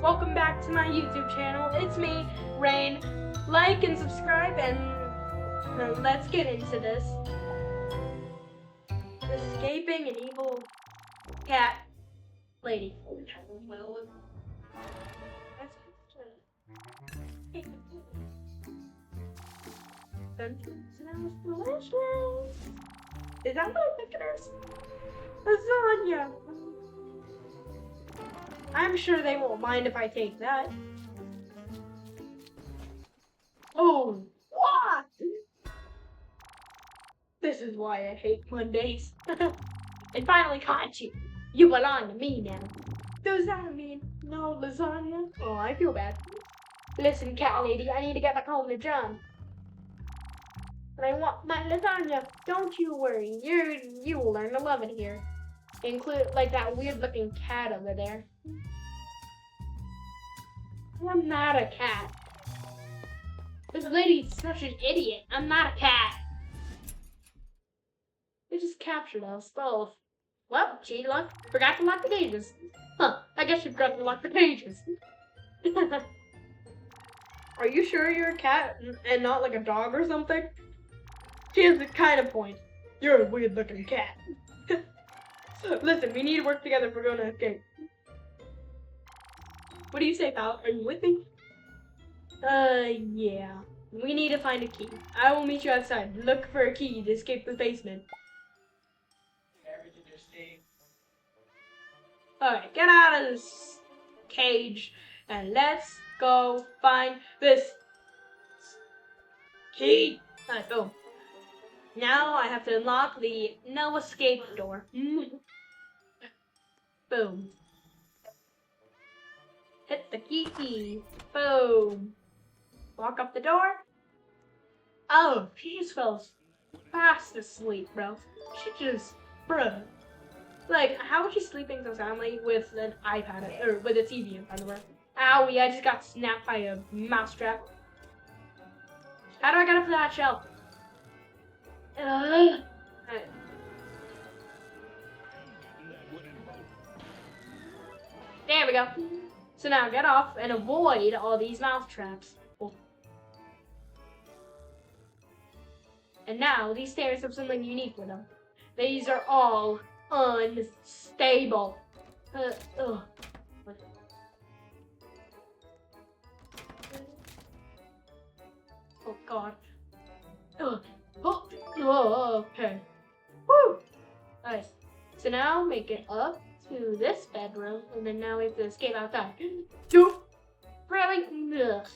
welcome back to my YouTube channel. It's me, Rain. Like and subscribe, and let's get into this. Escaping an evil cat lady. Is that what I think it is? Lasagna. I'm sure they won't mind if I take that. Oh, what? This is why I hate Mondays. It finally caught you. You belong to me now. Does that mean no lasagna? Oh, I feel bad. Listen, cat lady, I need to get back home to John. And I want my lasagna. Don't you worry. You will learn to love it here. Include like that weird looking cat over there. I'm not a cat. This lady's such an idiot. I'm not a cat. They just captured us both. Well, she forgot to lock the cages. Huh, I guess she forgot to lock the cages. Are you sure you're a cat and not like a dog or something? She has the kind of point. You're a weird looking cat. Listen, we need to work together if we're going to escape. What do you say, pal? Are you with me? Yeah. We need to find a key. I will meet you outside. Look for a key to escape the basement. Alright, get out of this cage and let's go find this key. Alright, boom. Now I have to unlock the no escape door. Boom. Hit the key. Boom. Walk up the door. Oh, she just fell fast asleep, bro. She just, bro. Like, how was she sleeping so soundly with an iPad, or with a TV in front of her? Owie, I just got snapped by a mousetrap. How do I get up to that shelf? Right. There we go. So now get off and avoid all these mousetraps. Oh. And now these stairs have something unique with them. These are all unstable. Oh God. Okay. Woo! Alright. So now make it up to this bedroom, and then now we have to escape outside. Really? Ugh.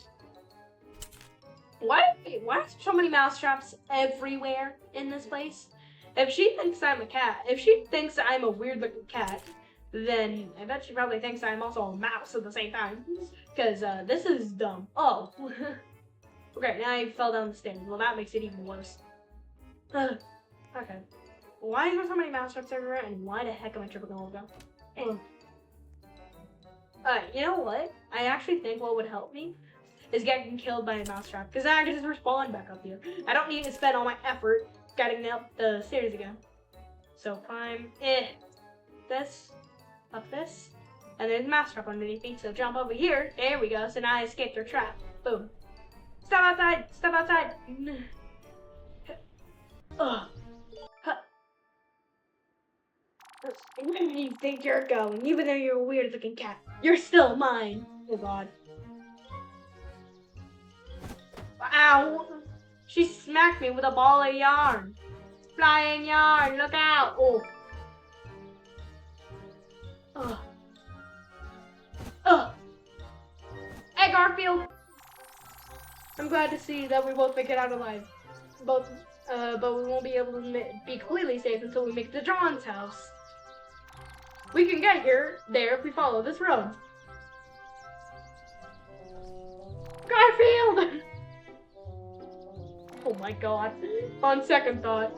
Why are so many mousetraps everywhere in this place? If she thinks I'm a cat, if she thinks I'm a weird looking cat, then I bet she probably thinks I'm also a mouse at the same time. Because this is dumb. Oh. Okay, now I fell down the stairs. Well, that makes it even worse. Okay. Why is there so many mousetraps everywhere, and why the heck am I tripping over them? You know what? I actually think what would help me is getting killed by a mousetrap, because then I can just respawn back up here. I don't need to spend all my effort getting up the stairs again. So climb this, up this, and there's a mousetrap underneath me, so jump over here. There we go, so now I escaped their trap. Boom. Step outside! Step outside! Ugh. Where do you think you're going? Even though you're a weird looking cat, you're still mine. Oh God. Ow! She smacked me with a ball of yarn. Flying yarn, look out! Oh. Ugh. Ugh. Hey, Garfield! I'm glad to see that we both make it out alive. But we won't be able to be completely safe until we make it to John's house. We can get there if we follow this road. Garfield! Oh my God. On second thought.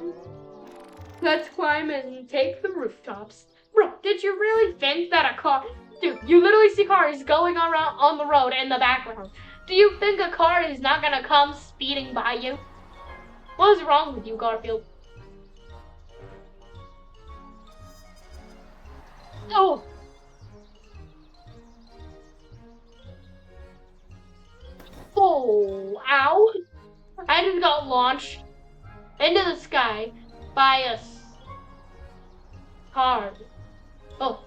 Let's climb and take the rooftops. Bro, did you really think that a car... Dude, you literally see cars going around on the road in the background. Do you think a car is not gonna come speeding by you? What is wrong with you, Garfield? Oh! launched into the sky by a card. Oh.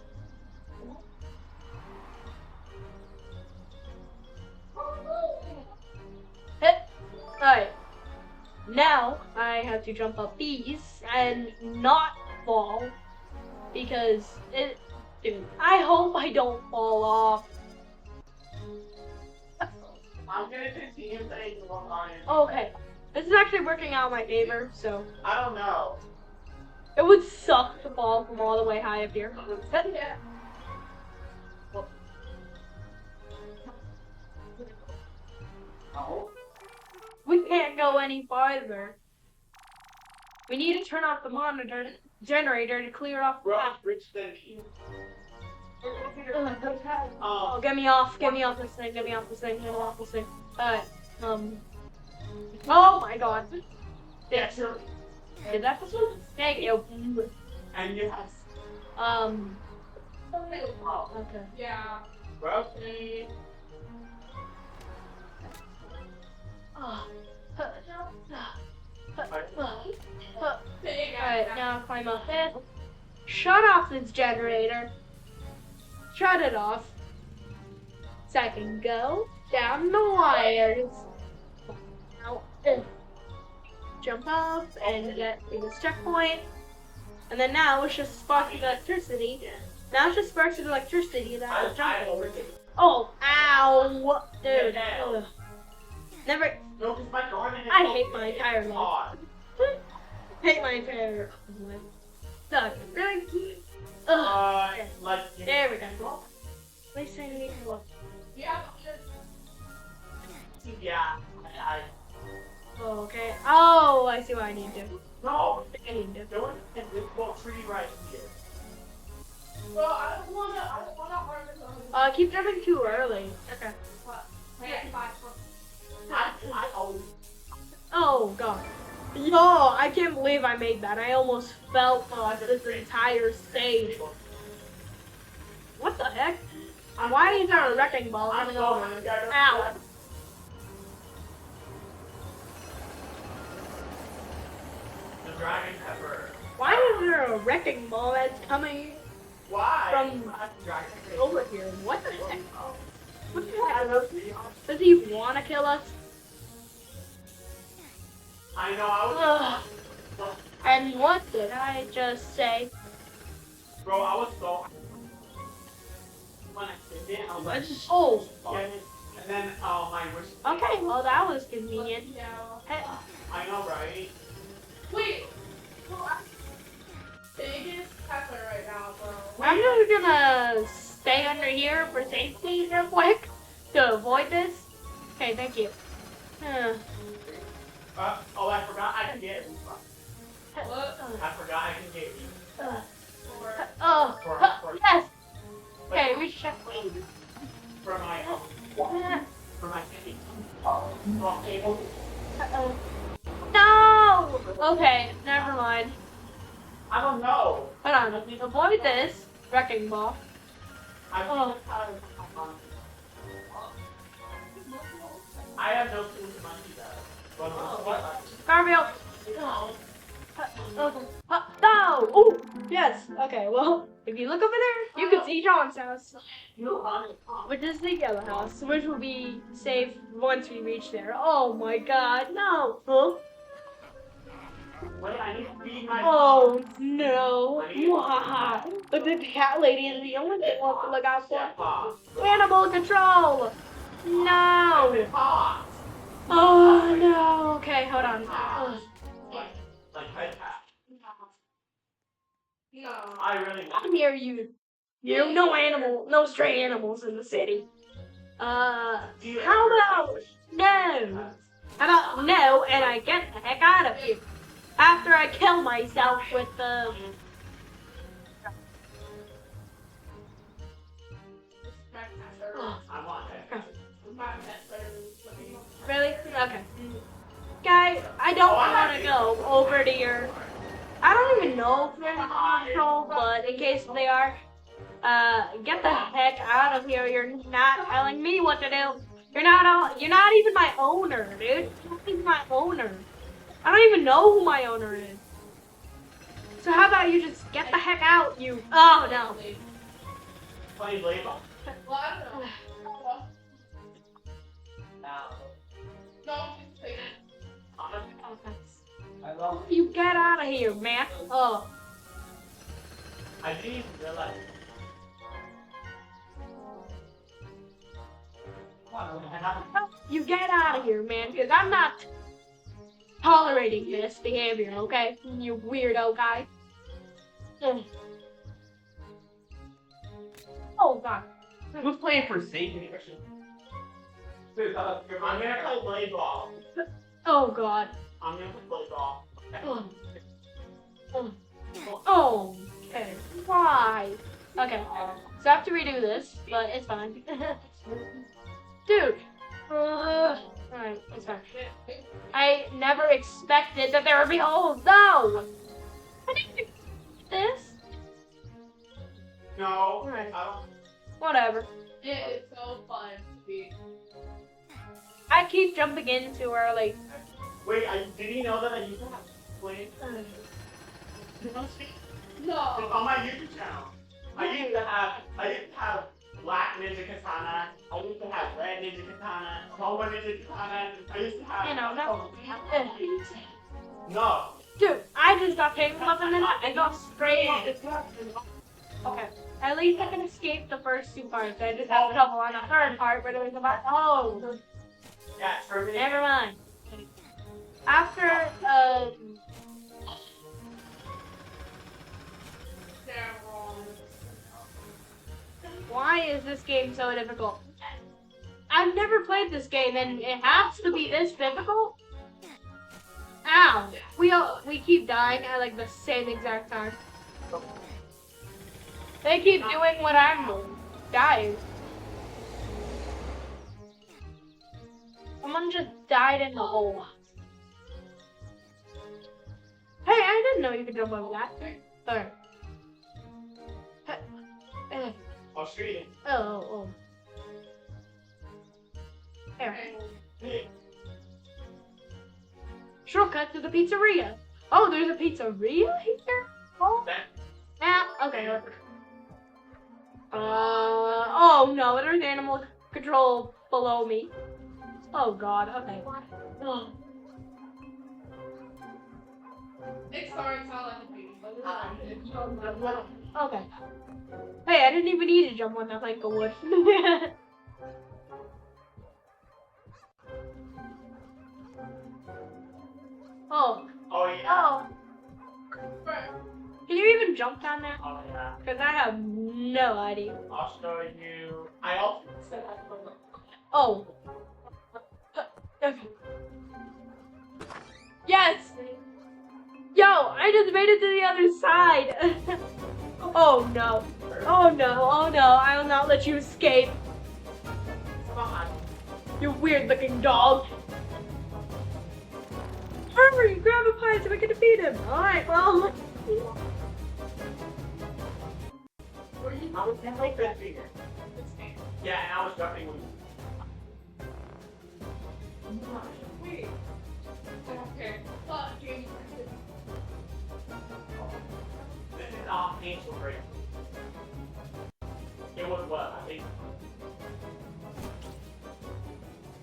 Alright. Now I have to jump up these and not fall because it. Dude, I hope I don't fall off. I'm gonna continue saying the wrong line. Okay. This is actually working out in my favor, so. I don't know. It would suck to fall from all the way high up here. Yeah. No. We can't go any farther. We need to turn off the monitor generator to clear off the Bro, path. rich than you. Oh, get me off this thing, get me off this thing. Alright, oh my god. Yes, sir. Did that just one? Thank you. And yes. Okay. Yeah. Bro. Alright, now climb up this. Shut off this generator. Shut it off. So I can go down the wires. Now, jump up and get to this checkpoint. And then now it's just sparks of electricity. Now it's just sparks of electricity that I jump over. Oh, ow! Dude. Ugh. Never. No, because my garden I hate my entire life. Hate my entire life. Suck. Really? Ugh. Like. There we go. Listen, Yeah. Yeah. oh, okay. Oh, I see what I need to do. No. I need to do. There was an invisible tree right here. Well, I don't wanna harm this. Keep jumping too early. Okay. I always. Oh god. Yo, I can't believe I made that. I almost fell off this entire stage. What the heck? Why is there a wrecking ball coming over? Ow. The dragon pepper. Why is there a wrecking ball that's coming Why? from Dragon pepper. over here? What the heck? What the heck? Does he want to kill us? I know, I was. And what did I just say? Bro, I was so. When I did it, I was like, Oh. get it. And then, my wish. Okay, well that was convenient. Hey. I know, right? Wait. Biggest pepper right now, bro. I'm just gonna stay under here for safety real quick to avoid this. Okay, thank you. Oh, I forgot I can get it. What? I forgot I can get you. Yes! Okay, we should check. For my, for my kitty. No! Okay, never mind. I don't know. Hold on, avoid this wrecking ball. I have no clue to monkey that. Garfield! No! Ooh! Yes! Okay, well, if you look over there, you can see John's house. Which is the yellow house, which will be safe once we reach there. Oh my god, no! Huh? Wait, I need to feed my. Oh no! Mwahaha. But the cat lady is the only thing we'll have to look out for. Animal control! No! Oh no! Okay, hold on. I really want. I'm near you. No stray animals in the city. How about no? How about no, and I get the heck out of here after I kill myself with the. I want that. Really? Okay. Guys, I don't want to go over to your. I don't even know if they're in control, but in case they are, get the heck out of here. You're not telling me what to do. You're not even my owner, dude. You're not even my owner. I don't even know who my owner is. So how about you just get the heck out, you? Oh no. Playing label? Well, I don't know. No, just take it. I love You get out of here, man. Oh. I didn't even realize. You get out of here, man, because I'm not tolerating this behavior, okay? You weirdo guy. Ugh. Oh, God. Who's playing for Satan? I'm gonna play blade ball. Oh, God. I'm gonna play blade ball. Ugh. Ugh. Oh, okay. Why? Okay. So I have to redo this, but it's fine. Dude. Alright, it's fine. I never expected that there would be holes. No! I didn't expect this. No, Alright. I don't. Whatever. It is so fun to be. I keep jumping into her, like... Wait, did you know that I used to have blade? No. On my YouTube channel, I used to have black ninja katana. I used to have red ninja katana. Chroma ninja katana. I used to have. You know, that... No. Dude, I just got picked up and then I got straight. Okay. At least I can escape the first two parts. I just have trouble on the third part where there's about oh. Yeah, for me. Never mind. After why is this game so difficult? I've never played this game and it has to be this difficult? Ow! We keep dying at like the same exact time. They keep doing what I'm doing. Dying. Someone just died in the hole. Hey, I didn't know you could jump over that. Alright. I'll shoot you. Oh. There. Hey. Shortcut to the pizzeria. Oh, there's a pizzeria here? Oh. Yeah, okay. Oh no, there's animal control below me. Oh god, okay. Oh. It's starting to sound like a baby, but it's Okay. Hey, I didn't even need to jump on that plank of wood. Oh. Oh yeah. Oh. Can you even jump down there? Oh yeah. Because I have no idea. I'll show you. I also said I don't know. Oh. Okay. Yes! Yo, I just made it to the other side. Oh no. Oh no. Oh no. I will not let you escape. Come on. You weird looking dog. Hurry, grab a pie so we can defeat him. Alright, well. I was like that finger. Yeah, and I was jumping with Wait. Okay. James. This is all painful for you. It was what? I think.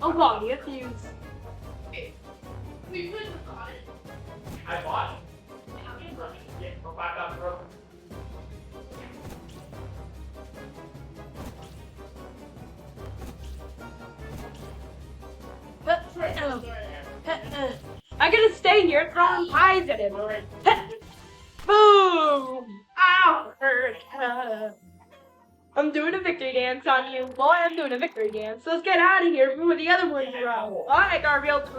Oh god, you have to use. We wouldn't have got it. I bought it. Yeah, for $5 bro. I'm gonna stay here throwing pies at him. Boom! Ow! Hurt. I'm doing a victory dance on you. Boy, I'm doing a victory dance. Let's get out of here before the other ones are out. Alright, Garfield.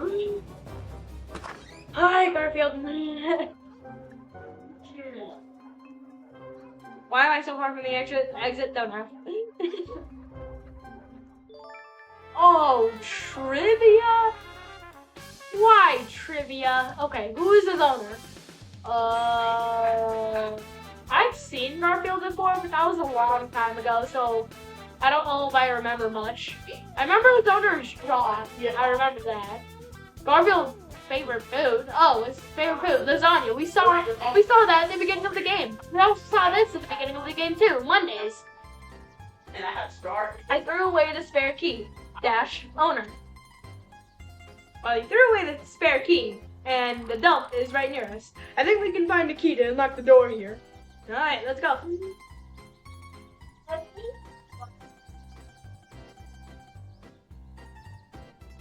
Hi, Garfield. Why am I so far from the exit? Don't know. Oh, trivia? Why trivia? Okay, who is his owner? I've seen Garfield before, but that was a long time ago, so I don't know if I remember much. I remember his owner is John. Yeah, I remember that. Garfield favorite food. Oh, his favorite food, lasagna. We saw that at the beginning of the game. We also saw this at the beginning of the game too. Mondays. And I have Star. I threw away the spare key. Dash owner. Well, he threw away the spare key, and the dump is right near us. I think we can find the key to unlock the door here. All right, let's go.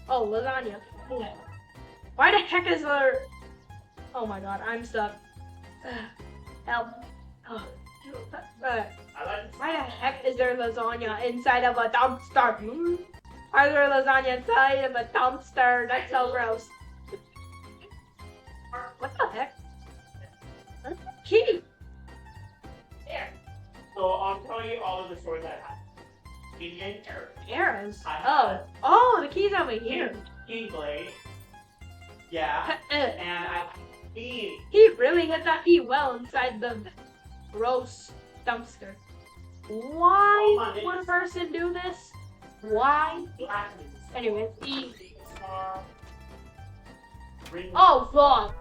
Oh, lasagna. Why the heck is there... Oh my god, I'm stuck. Help. Oh. I like Why the heck is there lasagna inside of a dumpster? Why is there lasagna inside of a dumpster? That's so gross. What the heck? Key. there. So I'll tell you all of the stores I have. Indian Arrows. I Oh. have Oh, the key's over here. Keyblade. Yeah. And I need He really hit that key well inside the gross dumpster. Why would a person do this? Why? Anyways, E. Oh god.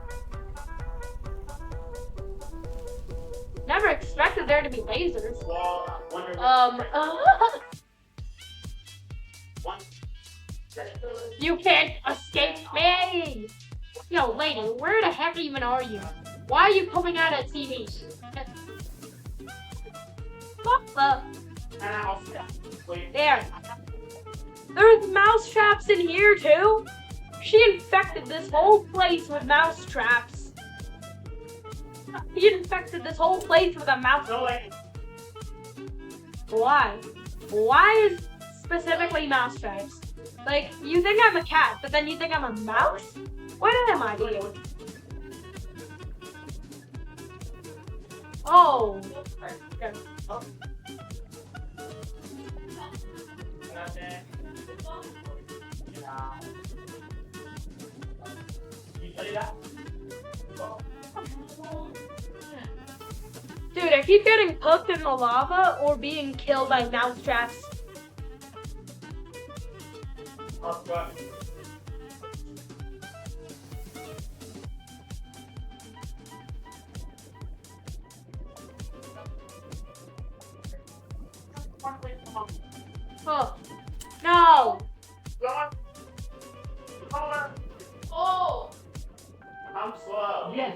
Never expected there to be lasers. You can't escape me! Yo, lady, where the heck even are you? Why are you coming out at TV? What the? There. There's mouse traps in here too? She infected this whole place with mouse traps. She infected this whole place with a mouse. Why? Why is specifically mouse traps? Like, you think I'm a cat, but then you think I'm a mouse? What am I doing? Oh. Okay. Dude, I keep getting cooked in the lava or being killed by mouse traps. Oh. No! Oh! I'm slow. Yeah.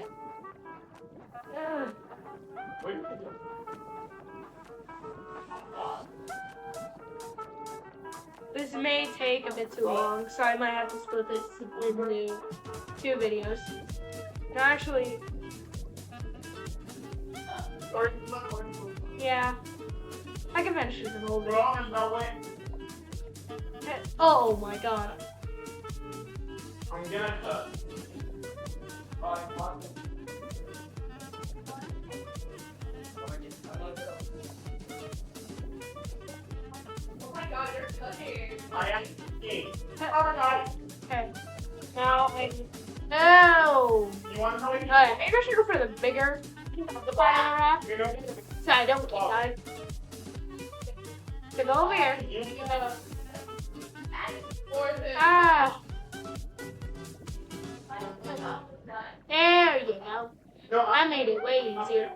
This may take a bit too long, so I might have to split this into 2 videos. No, actually, yeah. I can finish this in a whole video. Oh my god. I'm gonna cook. Oh my god, you're cooking. I am cooking. Okay. Now I... No! You want to know what Alright, maybe I should go for the bigger the fire raft. So I don't die. So go over here. Ah! There you go. No, I made it way easier.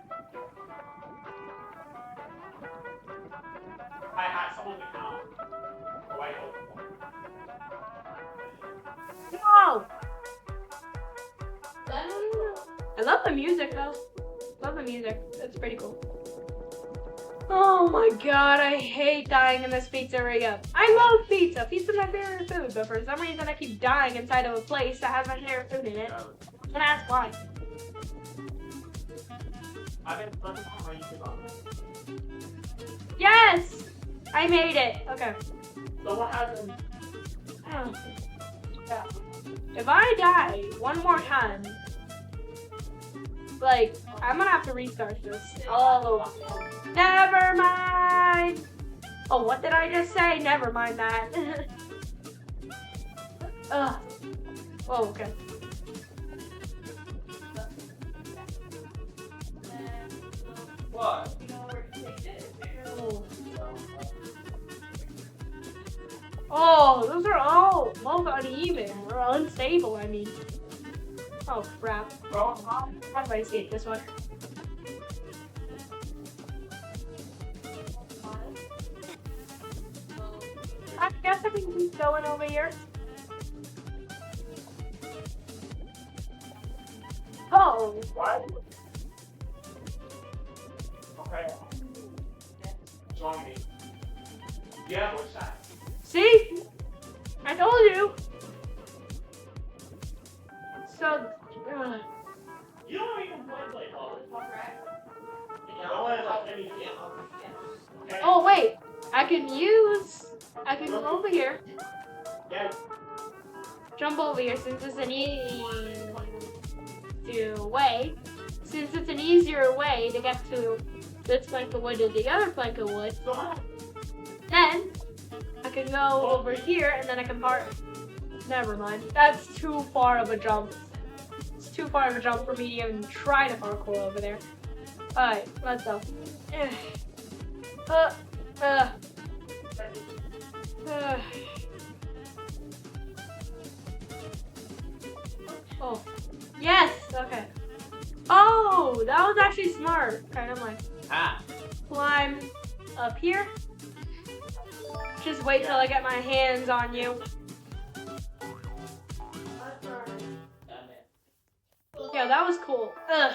I had someone to count. Oh, I hope. No! I love the music though. Love the music. It's pretty cool. Oh my god, I hate dying in this pizzeria. I love pizza. Pizza's my favorite food, but for some reason I keep dying inside of a place that has my favorite food in it. And ask why. I've been looking for YouTube on. Yes! I made it. Okay. So what happened? Oh. Yeah. If I die one more time, like, I'm gonna have to restart this all over. Never mind! Oh, what did I just say? Never mind that. Ugh. Oh, okay. What? Oh, those are all both uneven or unstable, I mean. Oh crap. How do I escape this one? I guess I can keep going over here. Oh! What? Okay. Join me. Yeah, what's that? See? I told you! So, You don't even play ball. No one has anything. Okay? oh wait, I can go over here, Yeah. jump over here since it's an easier way to get to this plank of wood to the other plank of wood. Then I can go over here and then I can park. Never mind. That's too far of a jump. It's too far of a jump for me to even try to parkour over there. Alright, let's go. Oh. Yes! Okay. Oh, that was actually smart. Kind of like climb up here. Just wait till I get my hands on you. Yeah, that was cool. Ugh.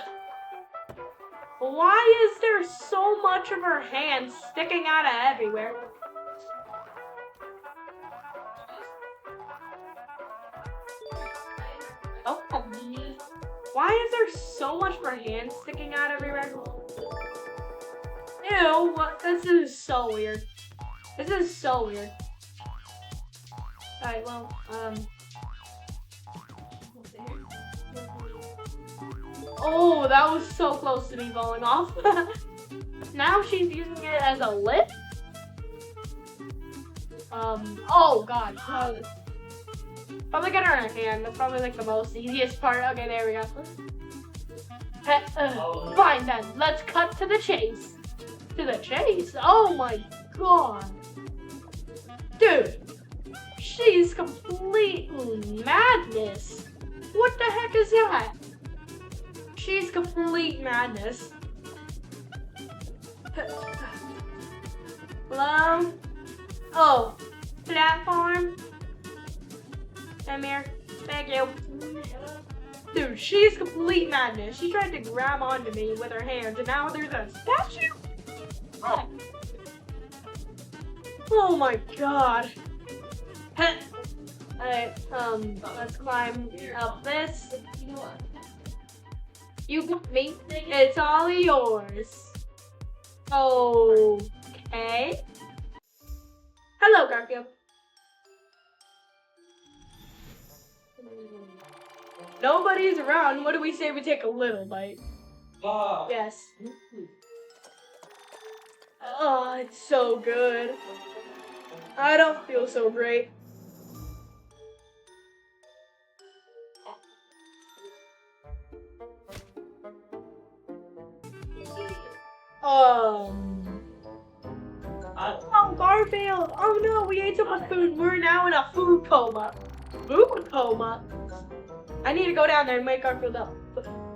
Why is there so much of her hand sticking out of everywhere? Oh. Why is there so much of her hand sticking out everywhere? Ew, what? This is so weird. This is so weird. Alright, well, oh, that was so close to me falling off. Now she's using it as a lift? Oh god. Probably get her in her hand. That's probably like the most easiest part. Okay, there we go. Fine then, let's cut to the chase. To the chase? Oh my god. Dude, she's completely madness. What the heck is that? She's complete madness. Hello? Oh, platform? Come here. Thank you. Dude, she's complete madness. She tried to grab onto me with her hands, and now there's a statue? Oh. Oh my god. Alright, let's climb up this. You got me. It's all yours. Okay. Hello, Garfield. Nobody's around. What do we say we take a little bite? Yes. Oh, it's so good. I don't feel so great. Oh, Garfield! Oh no, we ate so much food. We're now in a food coma. Food coma? I need to go down there and wake Garfield up.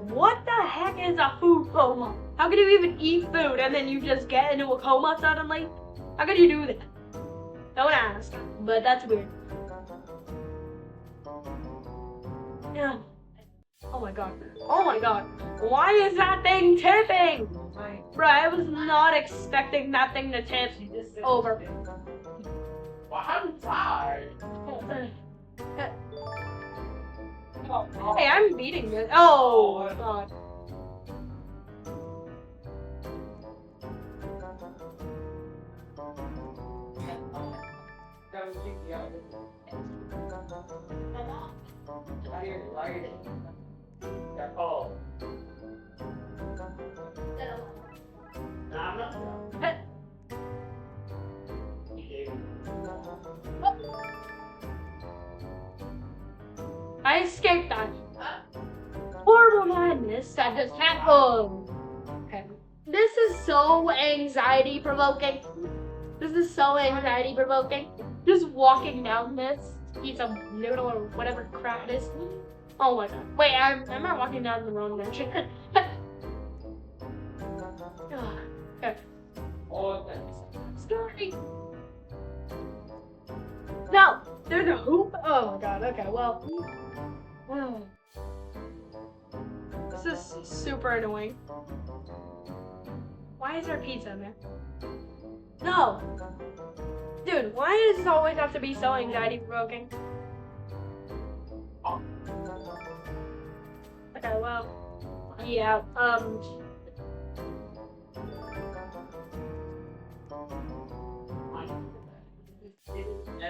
What the heck is a food coma? How could you even eat food and then you just get into a coma suddenly? How could you do that? Don't ask, but that's weird. Yeah. Oh my god. Oh my god. Why is that thing tipping? Bruh, I was not expecting that thing to tip over. Well, I'm tired. Hey, I'm beating this. Oh god. Oh. Nah, I'm not. I escaped that. Horrible madness that just happened. Okay. This is so anxiety provoking. This is so anxiety provoking. Just walking down this, eat some noodle or whatever crap it is. Oh my god. Wait, I'm not walking down the wrong direction. Okay. Oh, that's Story. No, there's a hoop. Oh my god. Okay, well. This is super annoying. Why is there pizza in there? No. Dude, why does this always have to be so anxiety provoking? Okay, well. Yeah,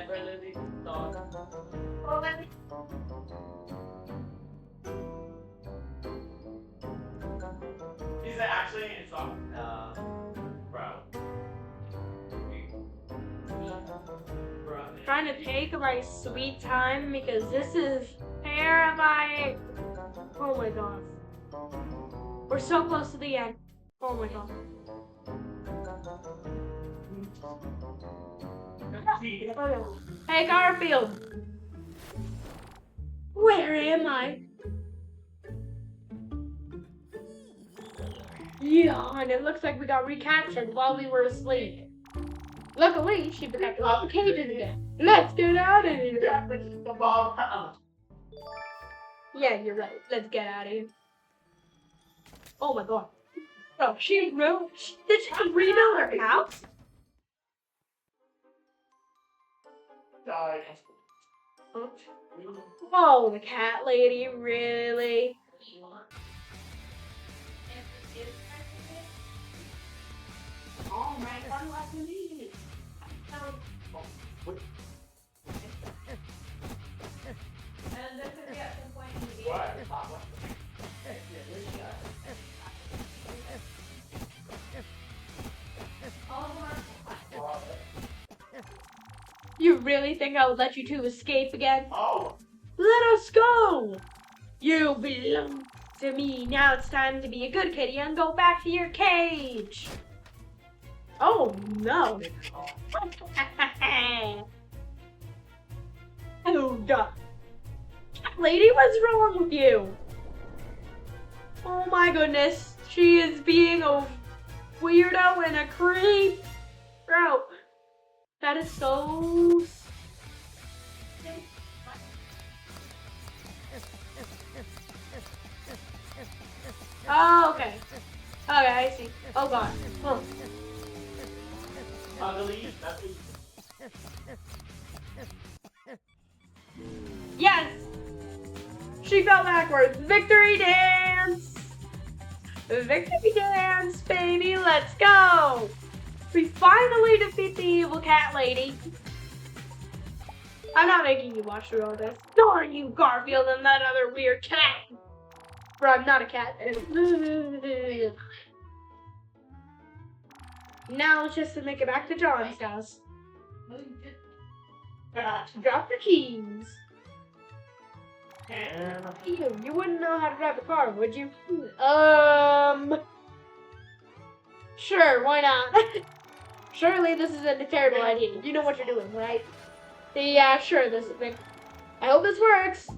never really thought. well, let me. Is it actually in song? Bro. Bro. Trying to take my sweet time because this is terrifying. Oh my god. We're so close to the end. Oh my god. Okay. Hey Garfield. Where am I? Yeah, and it looks like we got recaptured while we were asleep. Luckily, she protected all the cages again. Let's get out of here. Yeah, you're right. Let's get out of here. Oh my god. Oh, she ruined. Did she rebuild her house? Died. Oh, the cat lady, really? Oh my god, what do you need? And there could be at some point in the game. What? All of them are. You really think I would let you two escape again? Oh, Let us go! You belong to me. Now it's time to be a good kitty and go back to your cage. Oh no. Oh god. Lady, what's wrong with you? Oh my goodness. She is being a weirdo and a creep. Bro. That is so... Oh, okay. Okay, I see. Oh god. Oh. ugly. That's it. Yes! She fell backwards. Victory dance! Victory dance, baby. Let's go! We finally defeat the evil cat lady. I'm not making you watch through all this. Nor you, Garfield, and that other weird cat. Bro, I'm not a cat. Now it's just to make it back to John's house. Drop the keys. You wouldn't know how to drive a car, would you? Sure, why not? Surely this isn't a terrible idea. You know what you're doing, right? Yeah, sure, this is big. I hope this works.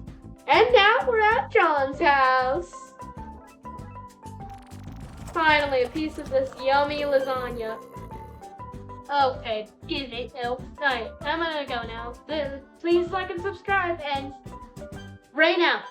And now we're at John's house. Finally, a piece of this yummy lasagna. Okay, excuse me. Alright, I'm gonna go now. Please like and subscribe, and right now.